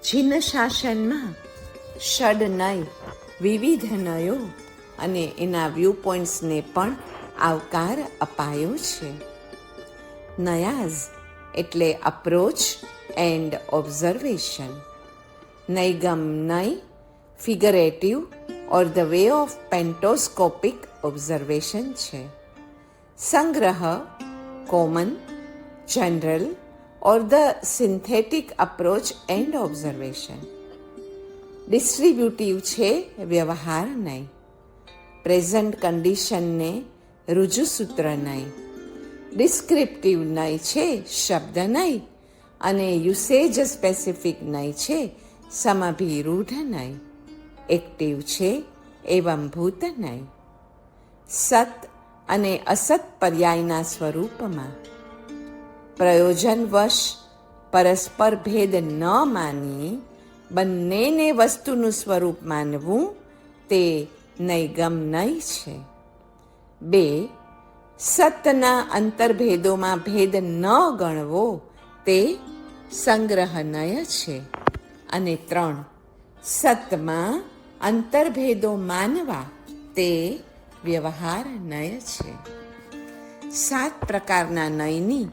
છિન્ન શાસનમાં ષડનય વિવિધ નયો અને એના વ્યૂ પોઈન્ટ્સને પણ આવકાર અપાયો છે. નયાઝ એટલે અપ્રોચ એન્ડ ઓબ્ઝર્વેશન. નૈગમ નય figurative or the way of pantoscopic observation છે. સંગ્રહ common, general or the synthetic approach and observation. Distributive છે વ્યવહાર નય. પ્રેઝન્ટ કન્ડિશનને રુજુસૂત્ર નય. ડિસ્ક્રિપ્ટિવ નય છે શબ્દ નય અને યુસેજ સ્પેસિફિક નય છે સમભિરૂઢ નય. એક્ટિવ છે એવંભૂત નય. સત અને અસત પર્યાયના સ્વરૂપમાં. પ્રયોજનવશ પરસ્પર ભેદ ન માની બંનેને વસ્તુનું સ્વરૂપ માનવું તે નૈગમ નય છે. 2. સતના અંતર્ભેદોમાં ભેદ ન ગણવો તે સંગ્રહનય છે. અને 3. સતમાં અંતર્ભેદો માનવા તે વ્યવહાર નય છે. 7 પ્રકારના નયની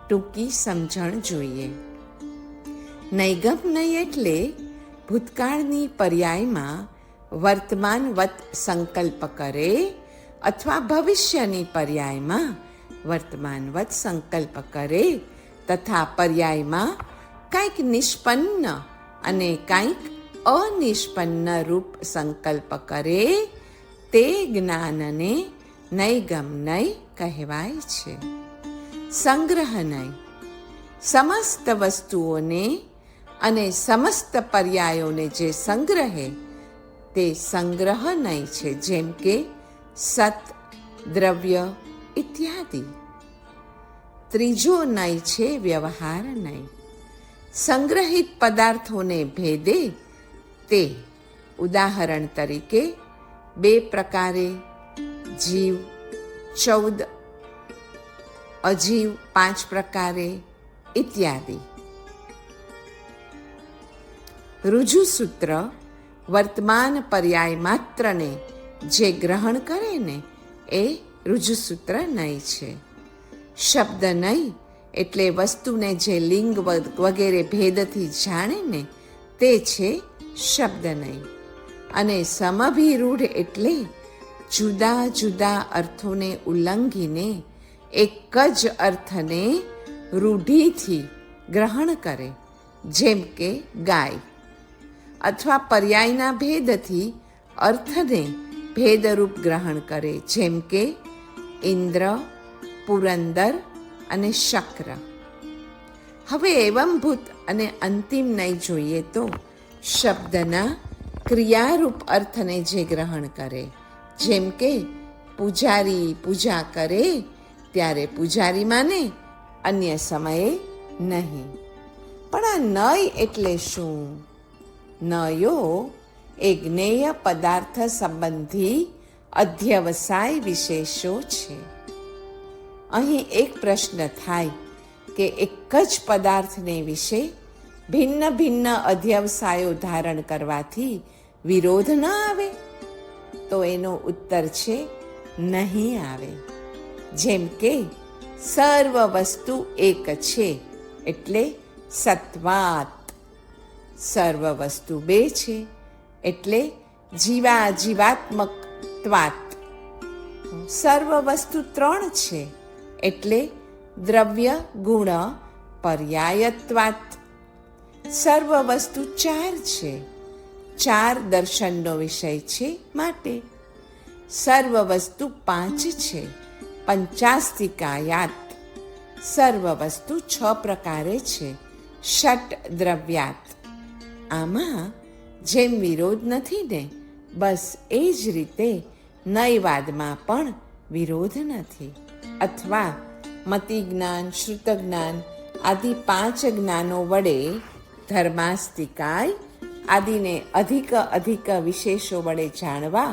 ટૂંકી સમજણ જોઈએ. નૈગમ નય એટલે ભૂતકાળની પર્યાયમાં વર્તમાનવત સંકલ્પ કરે અથવા ભવિષ્યની પર્યાયમાં વર્તમાનવત સંકલ્પ કરે તથા પર્યાયમાં કંઈક નિષ્પન્ન અને કંઈક અનિષ્પન્ન રૂપ સંકલ્પ કરે તે જ્ઞાનને નૈગમ નય કહેવાય છે. સંગ્રહ નય સમસ્ત વસ્તુઓને અને સમસ્ત પર્યાયોને જે સંગ્રહે તે સંગ્રહ નય છે. જેમ કે સત, દ્રવ્ય ઇત્યાદિ. ત્રીજો નય છે વ્યવહાર નય. સંગ્રહિત પદાર્થોને ભેદે તે ઉદાહરણ તરીકે 2 પ્રકારે, જીવ 14, અજીવ 5 પ્રકારે ઇત્યાદિ. રુજુસૂત્ર વર્તમાન પર્યાય માત્રને જે ગ્રહણ કરે ને એ રુજુસૂત્ર નય છે. શબ્દ નય એટલે વસ્તુને જે લિંગ વગેરે ભેદથી જાણે ને તે છે શબ્દ નય. અને સમભિરૂઢ એટલે જુદા જુદા અર્થોને ઉલ્લંઘીને એક જ અર્થને રૂઢિથી ગ્રહણ કરે. જેમ કે ગાય. અથવા પર્યાયના ભેદથી અર્થને ભેદરૂપ ગ્રહણ કરે. જેમ કે ઇન્દ્ર, પુરંદર અને શક્ર. હવે એવંભૂત અને અંતિમ નય જોઈએ તો શબ્દના ક્રિયારૂપ અર્થને જે ગ્રહણ કરે. જેમ કે પૂજારી પૂજા કરે ત્યારે પૂજારી માને, અન્ય સમયે નહીં. પણ આ નય એટલે શું? નયો એ જ્ઞેય પદાર્થ સંબંધી અધ્યવસાય વિશેષો છે. અહીં એક પ્રશ્ન થાય કે એક જ પદાર્થને વિશે ભિન્ન ભિન્ન અધ્યવસાયો ધારણ કરવાથી વિરોધ ન આવે? તો એનો ઉત્તર છે નહીં આવે. જેમ કે સર્વ વસ્તુ એક છે એટલે સત્વાત. સર્વ વસ્તુ 2 છે એટલે જીવાજીવાત્મકત્વાત. સર્વ વસ્તુ 3 છે એટલે દ્રવ્ય ગુણ પર્યાયત્વાત. સર્વ વસ્તુ 4 છે, 4 દર્શનનો વિષય છે માટે. સર્વ વસ્તુ 5 છે, પંચાસ્તિકાયાત. સર્વ વસ્તુ 6 પ્રકારે છે, ષટ દ્રવ્યાત. આમાં જેમ વિરોધ નથી ને, બસ એ જ રીતે નયવાદમાં પણ વિરોધ નથી. અથવા મતિ જ્ઞાન, શ્રુત જ્ઞાન આદિ 5 જ્ઞાનો વડે ધર્માસ્તિકાય આદિને અધિક વિશેષો વડે જાણવા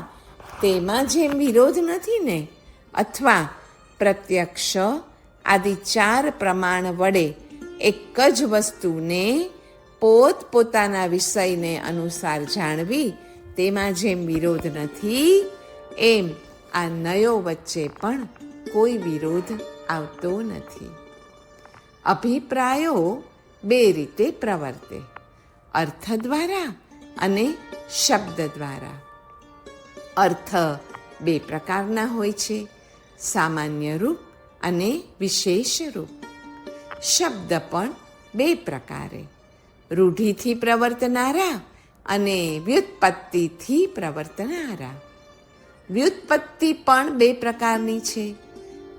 તેમાં જેમ વિરોધ નથી ને. અથવા પ્રત્યક્ષ આદિ 4 પ્રમાણ વડે એક જ વસ્તુને પોતપોતાના વિષયને અનુસાર જાણવી તેમાં જેમ વિરોધ નથી, એમ આ નયો વચ્ચે પણ કોઈ વિરોધ આવતો નથી. અભિપ્રાયો બે રીતે પ્રવર્તે, અર્થ દ્વારા અને શબ્દ દ્વારા. અર્થ બે પ્રકારના હોય છે, સામાન્ય રૂપ અને વિશેષ રૂપ. શબ્દ પણ બે પ્રકારે, રૂઢિથી પ્રવર્તનારા અને વ્યુત્પત્તિથી પ્રવર્તનારા. વ્યુત્પત્તિ પણ બે પ્રકારની છે,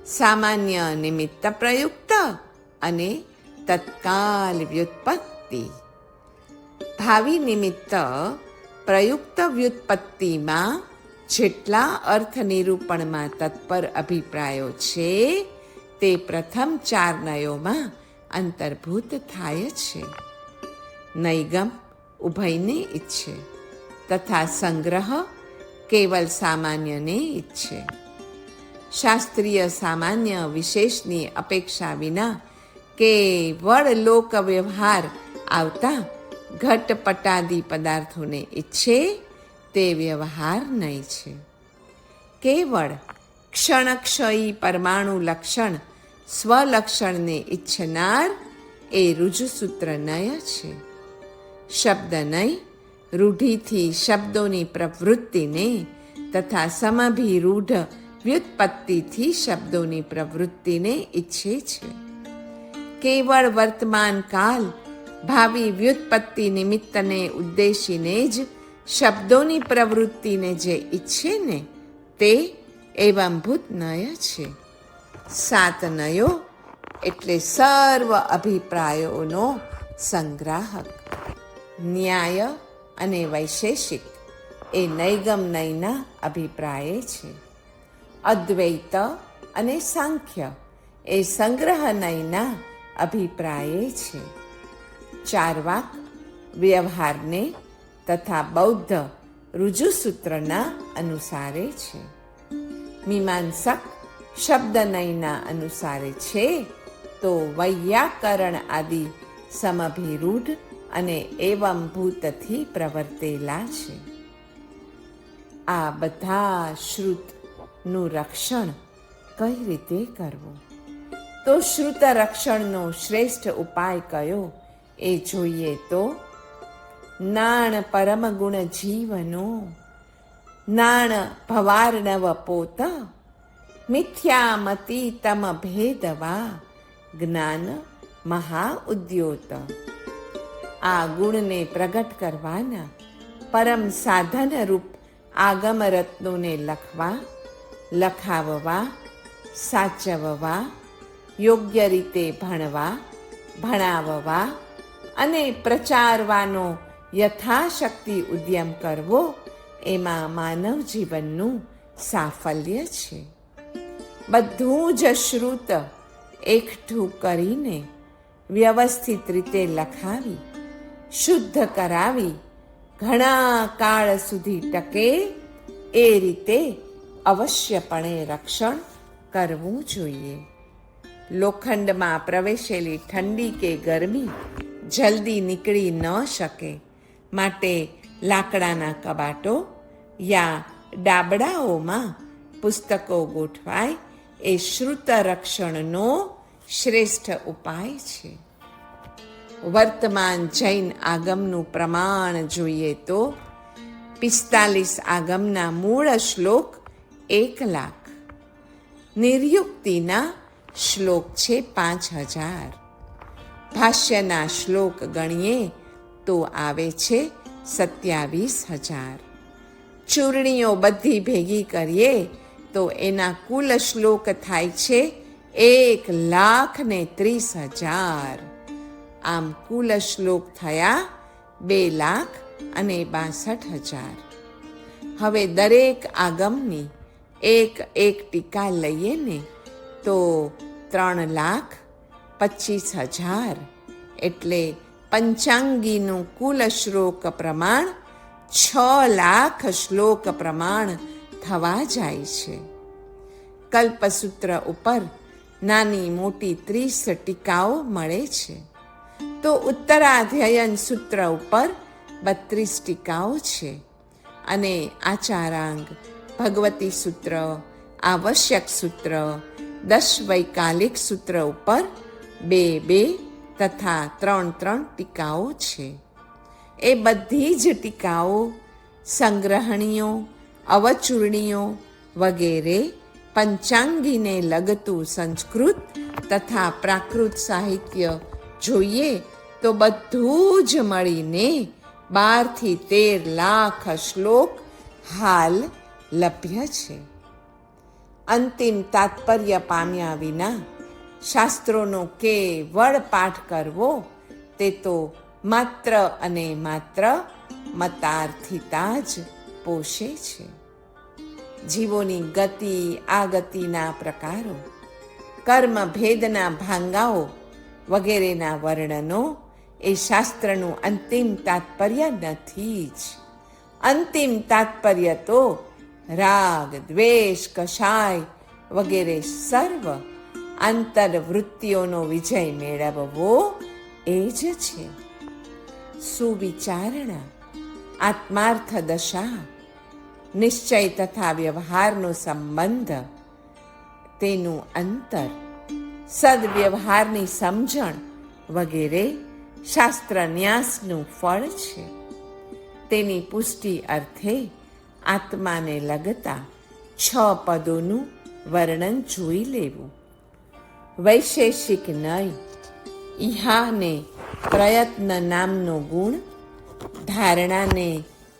સામાન્ય નિમિત્ત પ્રયુક્ત અને તત્કાલ વ્યુત્પત્તિ. ભાવિ નિમિત્ત પ્રયુક્ત વ્યુત્પત્તિમાં જેટલા અર્થ નિરૂપણમાં તત્પર અભિપ્રાયો છે તે પ્રથમ 4 નયોમાં અંતર્ભૂત થાય છે. નૈગમ ઉભયને ઈચ્છે તથા સંગ્રહ કેવલ સામાન્યને ઈચ્છે. શાસ્ત્રીય સામાન્ય વિશેષની અપેક્ષા વિના કેવળ લોક વ્યવહાર આવતા ઘટપટાદી પદાર્થોને ઈચ્છે તે વ્યવહાર નહીં છે. કેવળ ક્ષણક્ષયી પરમાણુ લક્ષણ સ્વલક્ષણને ઈચ્છનાર એ ઋજુસૂત્ર નય છે. શબ્દ નય રૂઢિથી શબ્દોની પ્રવૃત્તિને તથા સમભિરૂઢ વ્યુત્પત્તિથી શબ્દોની પ્રવૃત્તિને ઈચ્છે છે. કેવળ વર્તમાન કાલ ભાવિ વ્યુત્પત્તિ નિમિત્તને ઉદ્દેશીને જ શબ્દોની પ્રવૃત્તિને જે ઈચ્છે ને તે એવંભૂત નય છે. 7 નયો એટલે સર્વ અભિપ્રાયોનો સંગ્રાહક. ન્યાય અને વૈશેષિક એ નૈગમ નયના અભિપ્રાય છે. અદ્વૈત અને સાંખ્ય એ સંગ્રહ નયના અભિપ્રાય છે. ચાર્વાક વ્યવહારને તથા બૌદ્ધ ઋજુસૂત્રના અનુસારે છે. મીમાંસક શબ્દ નયના અનુસારે છે, તો વૈયાકરણ આદિ સમભિરૂઢ અને એવંભૂતથી પ્રવર્તેલા છે. આ બધા શ્રુતનું રક્ષણ કઈ રીતે કરવું? તો શ્રુત રક્ષણનો શ્રેષ્ઠ ઉપાય કયો એ જોઈએ તો નાણ પરમ ગુણ જીવનો, નાણ ભવાર્ણવ પોત, મિથ્યામતિ તમ ભેદવા, જ્ઞાન મહા ઉદ્યોત. આ ગુણને પ્રગટ કરવાના પરમ સાધન રૂપ આગમ રત્નોને લખવા, લખાવવા, સાચવવા, યોગ્ય રીતે ભણવા, ભણાવવા અને પ્રચારવાનો યથાશક્તિ ઉદ્યમ કરવો એમાં માનવ જીવનનું સાફલ્ય છે. બધું જ શ્રુત એકઠું કરીને વ્યવસ્થિત રીતે લખાવી, શુદ્ધ કરાવી ઘણા કાળ સુધી ટકે એ રીતે અવશ્યપણે રક્ષણ કરવું જોઈએ. લોખંડમાં પ્રવેશેલી ઠંડી કે ગરમી જલ્દી નીકળી ન શકે માટે લાકડાના કબાટો યા ડાબડાઓમાં પુસ્તકો ગોઠવાય એ શ્રુત રક્ષણનો શ્રેષ્ઠ ઉપાય છે. વર્તમાન જૈન આગમનું પ્રમાણ જોઈએ તો 45 આગમના મૂળ શ્લોક 1,00,000, નિર્યુક્તિના શ્લોક છે 5,000, ભાષ્યના શ્લોક ગણીએ તો આવે છે 27,000. ચૂર્ણીઓ બધી ભેગી કરીએ તો એના કુલ શ્લોક થાય છે 1,30,000. આમ કુલ શ્લોક થયા 2,62,000. હવે દરેક આગમની એક ટીકા લઈએ ને તો 3,25,000 એટલે પંચાંગીનું કુલ શ્લોક પ્રમાણ 6,00,000 શ્લોક પ્રમાણ થવા જાય છે. કલ્પસૂત્ર ઉપર નાની મોટી 30 ટીકાઓ મળે છે. તો ઉત્તરાધ્યયન સૂત્ર ઉપર 32 ટીકાઓ છે અને આચારાંગ, ભગવતી સૂત્ર, આવશ્યક સૂત્ર, 10 વૈકાલિક સૂત્ર ઉપર 2 તથા 3 ટીકાઓ છે. એ બધી જ ટીકાઓ સંગ્રહણીઓ, અવચૂર્ણીઓ વગેરે પંચાંગીને લગતું સંસ્કૃત તથા પ્રાકૃત સાહિત્ય જોઈએ તો બધું જ મળીને 12 થી 13 લાખ શ્લોક હાલ લભ્ય છે. અંતિમ તાત્પર્ય પામ્યા વિના શાસ્ત્રોનો કેવળ પાઠ કરવો તે તો માત્ર અને માત્ર મતાર્થિતા જ પોષે છે. જીવોની ગતિ આગતિના પ્રકારો, કર્મ ભેદના ભાંગાઓ વગેરેના વર્ણનો એ શાસ્ત્રનું અંતિમ તાત્પર્ય નથી જ. અંતિમ તાત્પર્ય તો રાગ, દ્વેષ, કષાય વગેરે સર્વ આંતરવૃત્તિઓનો વિજય મેળવવો એ જ છે. સુવિચારણા, આત્માર્થ દશા, નિશ્ચય તથા વ્યવહારનો સંબંધ, તેનું અંતર, સદવ્યવહારની સમજણ વગેરે શાસ્ત્ર ન્યાસનું ફળ છે. તેની પુષ્ટિ અર્થે આત્માને લગતા 6 પદોનું વર્ણન જોઈ લેવું. વૈશેષિક નય, ઇહાને પ્રયત્ન નામનો ગુણ, ધારણાને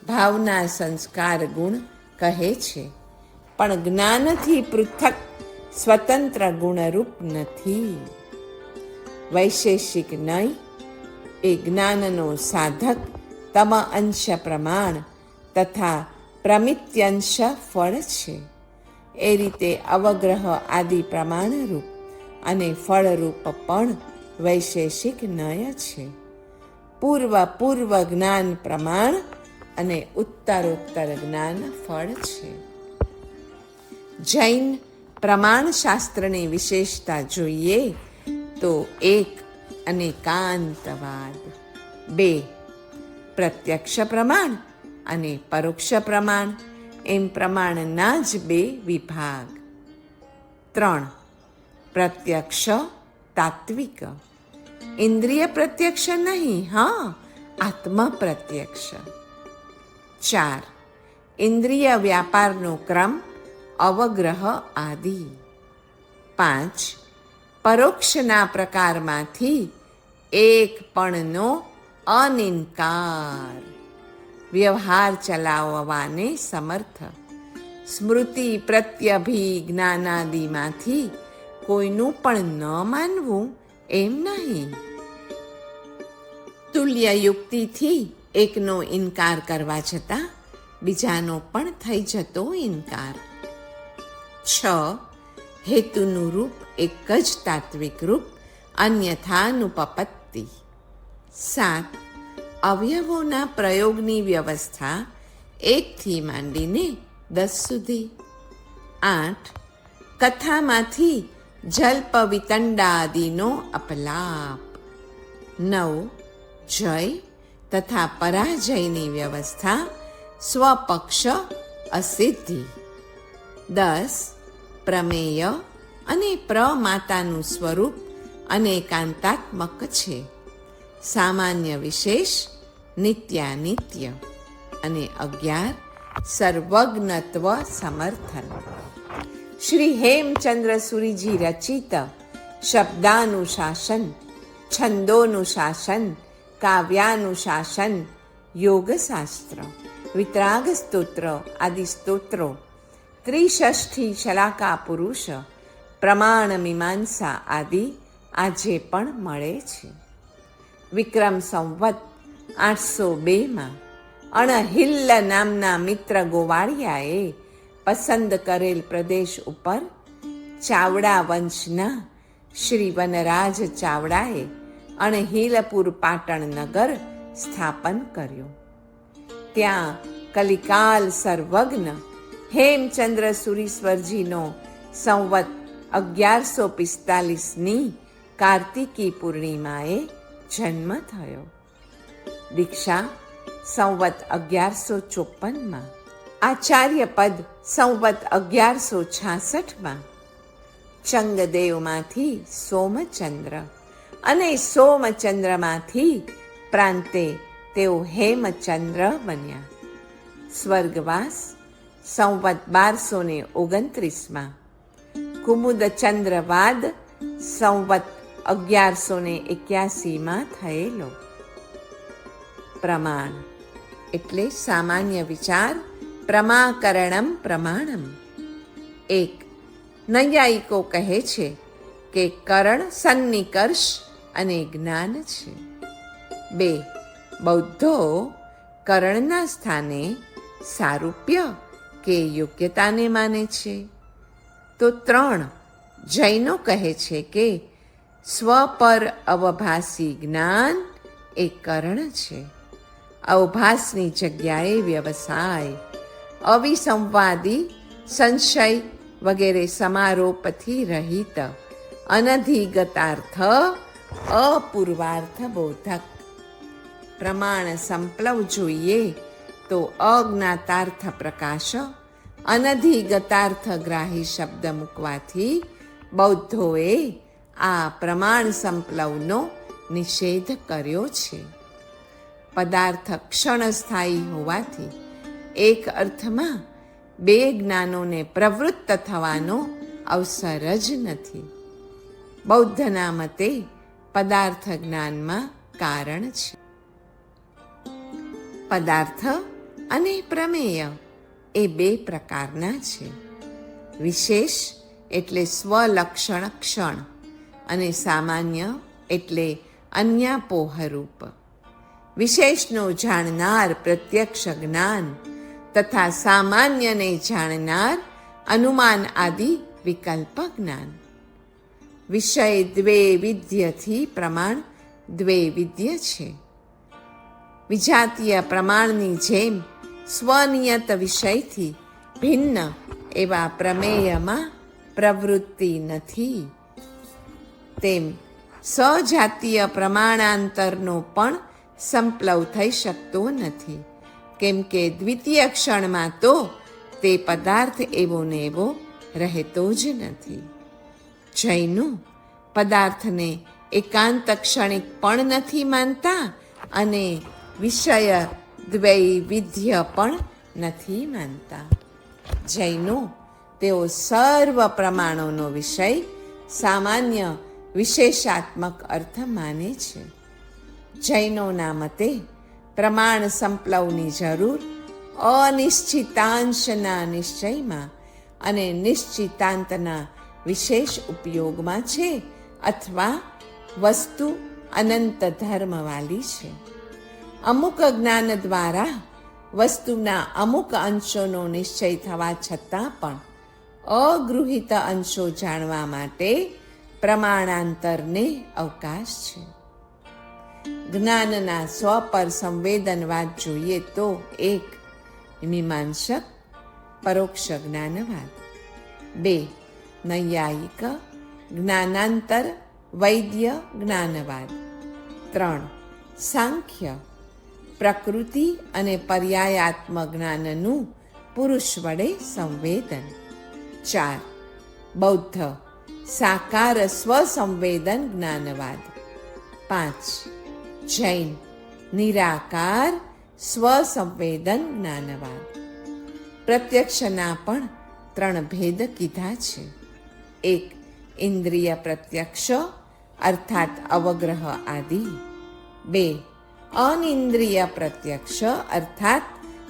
ભાવના સંસ્કાર ગુણ કહે છે, પણ જ્ઞાનથી પૃથક સ્વતંત્ર ગુણરૂપ નથી. વૈશેષિક નય એ જ્ઞાનનો સાધક તમ અંશ પ્રમાણ તથા પ્રમિત્યંશ ફળ છે. એ રીતે અવગ્રહ આદિ પ્રમાણરૂપ અને ફળરૂપ પણ વૈશેષિક નય છે. પૂર્વ જ્ઞાન પ્રમાણ અને ઉત્તરોત્તર જ્ઞાન ફળ છે. જૈન પ્રમાણ શાસ્ત્રની વિશેષતા જોઈએ તો 1 અનેકાંતવાદ, 2 પ્રત્યક્ષ પ્રમાણ અને પરોક્ષ પ્રમાણ એમ પ્રમાણના જ 2 વિભાગ, 3 પ્રત્યક્ષ તાત્વિક, ઇન્દ્રિય પ્રત્યક્ષ નહીં, આત્મ પ્રત્યક્ષ, 4 ઇન્દ્રિય વ્યાપારનો ક્રમ, અવગ્રહ આદિ, 5 પરોક્ષના પ્રકારમાંથી એક પણનો અનિન્કાર, વ્યવહાર ચલાવવાને સમર્થ, સ્મૃતિ પ્રત્યભિજ્ઞાનાદિમાંથી કોઈનું પણ ન માનવું એમ નહીં. તુલ્ય યુક્તિથી એકનો ઇનકાર કરવા છતાં બીજાનો પણ થઈ જતો ઇનકાર. 6 હેતુનું રૂપ એક જ તાત્વિક રૂપ, અન્યથાનુપપત્તિ. 7 અવયવોના પ્રયોગની વ્યવસ્થા 1 થી માંડીને 10 સુધી. 8 કથામાંથી જલ્પ વિતંડાદિનો અપલાપ. 9 જય તથા પરાજયની વ્યવસ્થા, સ્વપક્ષ અસિદ્ધિ. 10 પ્રમેય અને પ્રમાતાનું સ્વરૂપ અનેકાંતાત્મક છે, સામાન્ય વિશેષ, નિત્યાનિત્ય. અને 11 સર્વજ્ઞત્વ સમર્થન. શ્રી હેમચંદ્ર સુરીજી રચિત શબ્દાનુશાસન, છંદોનુશાસન, કાવ્યાનુશાસન, યોગશાસ્ત્ર, વિતરાગ સ્તોત્ર આદિ સ્તોત્રો, 63 શલાકા પુરુષ, પ્રમાણ મીમાંસા આદિ આજે પણ મળે છે. વિક્રમ સંવત 802માં અણહિલ્લ નામના મિત્ર ગોવાળિયાએ પસંદ કરેલ પ્રદેશ ઉપર ચાવડા વંશના શ્રી વનરાજ ચાવડાએ અણહિલપુર પાટણ નગર સ્થાપન કર્યું. ત્યાં કલિકાલ સર્વજ્ઞ હેમચંદ્ર સુરીશ્વરજીનો સંવત 1145ની કાર્તિકી પૂર્ણિમાએ જન્મ થયો. દીક્ષા સંવત 1154માં, આચાર્ય પદ સંવત 1166માં, ચંગદેવમાંથી સોમચંદ્ર અને સોમચંદ્રમાંથી પ્રાંતે તેઓ હેમચંદ્ર બન્યા. સ્વર્ગવાસ સંવત 1229માં, કુમુદચંદ્રવાદ સંવત 1181માં થયેલો. પ્રમાણ એટલે સામાન્ય વિચાર, પ્રમાકરણમ પ્રમાણમ. 1. નૈયાયિકો કહે છે કે કરણ સન્નિકર્ષ અને જ્ઞાન છે. 2. બૌદ્ધો કરણના સ્થાને સારૂપ્ય કે યોગ્યતાને માને છે. તો 3. જૈનો કહે છે કે સ્વ પર અવભાસી જ્ઞાન એ કરણ છે. અવભાસની જગ્યાએ વ્યવસાય, અવિસંવાદી, સંશય વગેરે સમારોપથી રહિત, અનધિગતાર્થ, અપૂર્વાર્થ બોધક. પ્રમાણ સંપલવ જોઈએ તો અજ્ઞાતાર્થ પ્રકાશ, અનધિગતાર્થ ગ્રાહી શબ્દ મૂકવાથી બૌદ્ધોએ આ પ્રમાણ સંપલવનો નિષેધ કર્યો છે. પદાર્થ ક્ષણસ્થાયી હોવાથી એક અર્થમાં બે જ્ઞાનોને પ્રવૃત્ત થવાનો અવસર જ નથી. બૌદ્ધના મતે પદાર્થ જ્ઞાનમાં કારણ છે. પદાર્થ અને પ્રમેય એ બે પ્રકારના છે. વિશેષ એટલે સ્વલક્ષણ ક્ષણ અને સામાન્ય એટલે અન્યાપોહરૂપ. વિશેષનો જાણનાર પ્રત્યક્ષ જ્ઞાન તથા સામાન્યને જાણનાર અનુમાન આદિ વિકલ્પ જ્ઞાન. વિષય દ્વે વિધ્યથી પ્રમાણ દ્વે વિધ્ય છે. વિજાતીય પ્રમાણની જેમ સ્વનિયત વિષયથી ભિન્ન એવા પ્રમેયમાં પ્રવૃત્તિ નથી, તેમ સજાતીય પ્રમાણાંતરનો પણ સંપલવ થઈ શકતો નથી, કેમ કે દ્વિતીય ક્ષણમાં તો તે પદાર્થ એવો ને એવો રહેતો જ નથી. જૈનો પદાર્થને એકાંત ક્ષણિક પણ નથી માનતા અને વિષય દ્વૈવિધ્ય પણ નથી માનતા. જૈનો તેઓ સર્વ પ્રમાણોનો વિષય સામાન્ય વિશેષાત્મક અર્થ માને છે. જૈનોના મતે પ્રમાણ સંપલવની જરૂર અનિશ્ચિતાંશના નિશ્ચયમાં અને નિશ્ચિતાંતના વિશેષ ઉપયોગમાં છે, અથવા વસ્તુ અનંત ધર્મવાળી છે. અમુક જ્ઞાન દ્વારા વસ્તુના અમુક અંશોનો નિશ્ચય થવા છતાં પણ અગૃહિત અંશો જાણવા માટે પ્રમાણાંતરને અવકાશ છે. જ્ઞાનના સ્વ પર સંવેદનવાદ જોઈએ તો 1. મીમાંસક પરોક્ષ જ્ઞાનવાદ. 2. નૈયાયિક જ્ઞાનાંતર વૈદ્ય જ્ઞાનવાદ. 3. સાંખ્ય પ્રકૃતિ અને પર્યાયાત્મ જ્ઞાનનું પુરુષ વડે સંવેદન. 4. બૌદ્ધ સાકાર સ્વસંવેદન જ્ઞાનવાદ. 5. જૈન નિરાકાર સ્વસંવેદન જ્ઞાનવાદ. પ્રત્યક્ષના પણ 3 ભેદ કીધા છે. 1. ઇન્દ્રિય પ્રત્યક્ષ અર્થાત અવગ્રહ આદિ. 2. અનિન્દ્રિય પ્રત્યક્ષ અર્થાત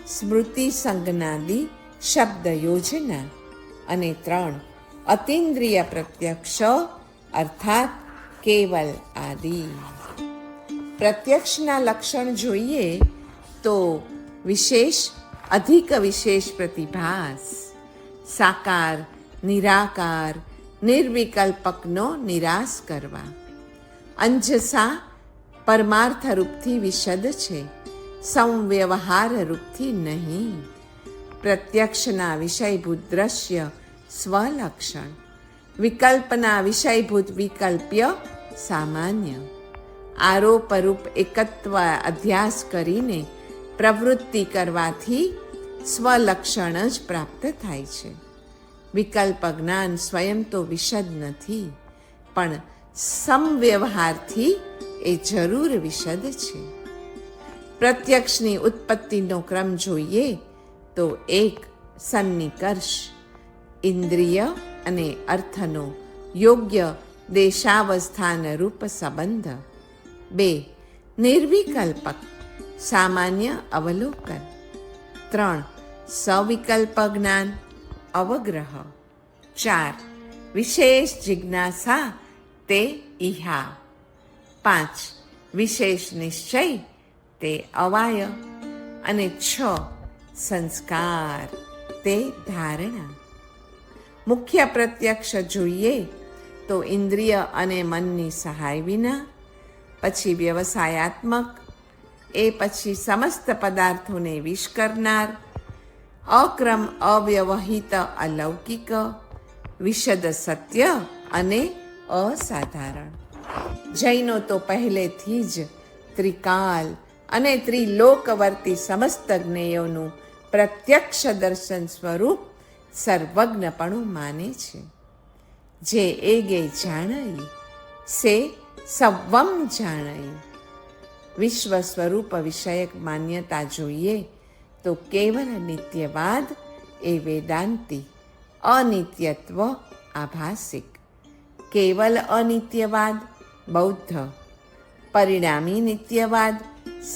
સ્મૃતિ સંજ્ઞાદિ શબ્દ યોજના. અને 3. અતિન્દ્રિય પ્રત્યક્ષ અર્થાત કેવલ આદિ. પ્રત્યક્ષના લક્ષણ જોઈએ તો વિશેષ અધિક વિશેષ પ્રતિભાસ, સાકાર નિરાકાર નિર્વિકલ્પકનો નિરાશ કરવા, અંજસા પરમાર્થ રૂપથી વિશદ છે, સંવ્યવહાર રૂપથી નહીં. પ્રત્યક્ષના વિષયભૂત દ્રશ્ય સ્વલક્ષણ, વિકલ્પના વિષયભૂત વિકલ્પ્ય સામાન્ય, આરોપરૂપ એકત્વ અધ્યાસ કરીને પ્રવૃત્તિ કરવાથી સ્વલક્ષણ જ પ્રાપ્ત થાય છે. વિકલ્પ જ્ઞાન સ્વયં તો વિશદ નથી, પણ સમવ્યવહારથી એ જરૂર વિશદ છે. પ્રત્યક્ષની ઉત્પત્તિનો ક્રમ જોઈએ તો 1. સન્નિકર્ષ, ઇન્દ્રિય અને અર્થનો યોગ્ય દેશાવસ્થાન રૂપ સંબંધ. 2. નિર્વિકલ્પક, સામાન્ય અવલોકન. 3. સવિકલ્પ જ્ઞાન, અવગ્રહ. 4. વિશેષ જિજ્ઞાસા, તે ઇહા. 5. વિશેષ નિશ્ચય, તે અવાય. અને 6. સંસ્કાર, તે ધારણા. મુખ્ય પ્રત્યક્ષ જોઈએ તો ઇન્દ્રિય અને મનની સહાય વિના, પછી વ્યવસાયાત્મક, એ પછી સમસ્ત પદાર્થોને વિષ કરનાર, અક્રમ અવ્યવહિત અલૌકિક, વિશદ સત્ય અને અસાધારણ. જૈનો તો પહેલેથી જ ત્રિકાલ અને ત્રિલોકવર્તી સમસ્ત જ્ઞેયોનું પ્રત્યક્ષ દર્શન સ્વરૂપ સર્વજ્ઞપણું માને છે. જે એગે જાણઈ સે સવ્વમ જાણઈ. વિશ્વ સ્વરૂપ વિષયક માન્યતા જોઈએ તો કેવલ નિત્યવાદ એ વેદાંતી, અનિત્યત્વ આભાસિક. કેવલ અનિત્યવાદ બૌદ્ધ, પરિણામી નિત્યવાદ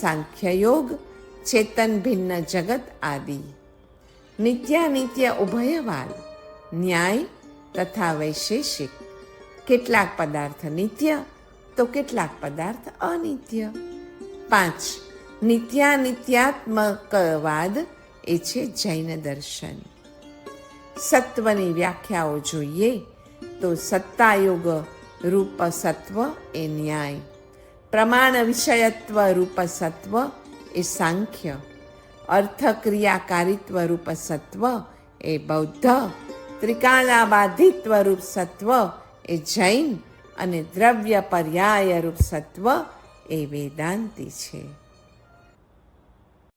સાંખ્યયોગ, ચેતન ભિન્ન જગત આદિ. નિત્યાનિત્ય ઉભયવાદ ન્યાય તથા વૈશેષિક. કેટલાક પદાર્થ નિત્ય તો કેટલાક પદાર્થ અનિત્ય. 5. નિત્યાનિત્યાત્મકવાદ એ છે જૈન દર્શન. સત્વની વ્યાખ્યાઓ જોઈએ તો સત્તાયોગ રૂપ સત્વ એ ન્યાય, પ્રમાણ વિષયત્વ રૂપ સત્વ એ સાંખ્ય, અર્થક્રિયાકારિત્વ રૂપ સત્વ એ બૌદ્ધ, ત્રિકાલાબાધિત્વ રૂપ સત્વ એ જૈન અને દ્રવ્ય પર્યાય રૂપ સત્વ એ વેદાંતી છે.